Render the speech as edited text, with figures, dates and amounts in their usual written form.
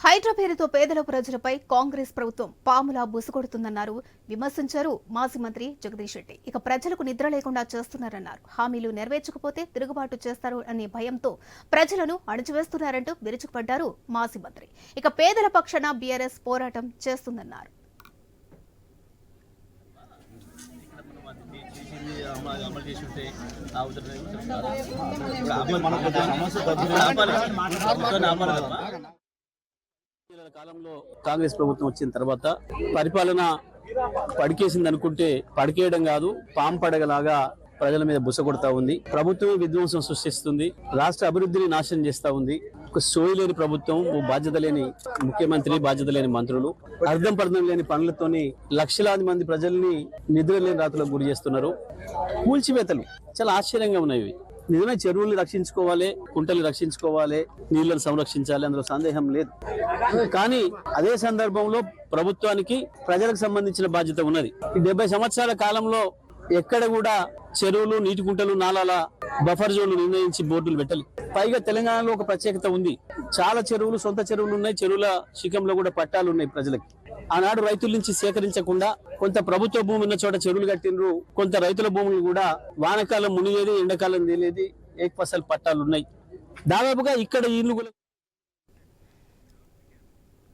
హైడ్రా పేరుతో పేదల ప్రజలపై కాంగ్రెస్ ప్రభుత్వం పాములా బుసగొడుతుందన్నారు. విమర్శించారు మాజీ మంత్రి జగదీష్ రెడ్డి. ఇక ప్రజలకు నిద్ర లేకుండా చేస్తున్నారన్నారు. హామీలు నెరవేర్చకపోతే తిరుగుబాటు చేస్తారు అనే భయంతో ప్రజలను అణచివేస్తున్నారంటూ విరుచుకుపడ్డారు మాజీ మంత్రి. ఇక పేదల పక్షాన బీఆర్ఎస్ పోరాటం చేస్తుందన్నారు. కాలంలో కాంగ్రెస్ ప్రభుత్వం వచ్చిన తర్వాత పరిపాలన పడికేసింది అనుకుంటే పడికేయడం కాదు, పాము పడగలాగా ప్రజల మీద బుసగొడతా ఉంది. ప్రభుత్వమే విధ్వంసం సృష్టిస్తుంది, రాష్ట్ర అభివృద్ధిని నాశనం చేస్తా ఉంది. ఒక సోయి లేని ప్రభుత్వం, బాధ్యత లేని ముఖ్యమంత్రి, బాధ్యత లేని మంత్రులు, అర్థం పర్థం లేని పనులతోని లక్షలాది మంది ప్రజల్ని నిద్ర లేని రాత్రులకు గురి చేస్తున్నారు. కూల్చివేతలు చాలా ఆశ్చర్యంగా ఉన్నాయి. నిజమే చెరువుల్ని రక్షించుకోవాలి, కుంటలు రక్షించుకోవాలి, నీళ్లను సంరక్షించాలి, అందులో సందేహం లేదు. కానీ అదే సందర్భంలో ప్రభుత్వానికి ప్రజలకు సంబంధించిన బాధ్యత ఉన్నది. ఈ 70 సంవత్సరాల కాలంలో ఎక్కడ కూడా చెరువులు, నీటి కుంటలు, నాలాల బఫర్ జోన్లు నిర్ణయించి బోర్డులు పెట్టాలి. పైగా తెలంగాణలో ఒక ప్రత్యేకత ఉంది. చాలా చెరువులు సొంత చెరువులు ఉన్నాయి, చెరువుల శిఖంలో కూడా పట్టాలు ఉన్నాయి ప్రజలకి. ఆనాడు రైతుల నుంచి సేకరించకుండా కొంత ప్రభుత్వ భూమి ఉన్న చోట చెరువులు కట్టినరు, కొంత రైతుల భూములు కూడా వానకాలం మునిగేది, ఎండాకాలం తేలేది, ఏకఫసల్ పట్టాలు ఉన్నాయి. దాదాపుగా ఇక్కడ ఇల్లు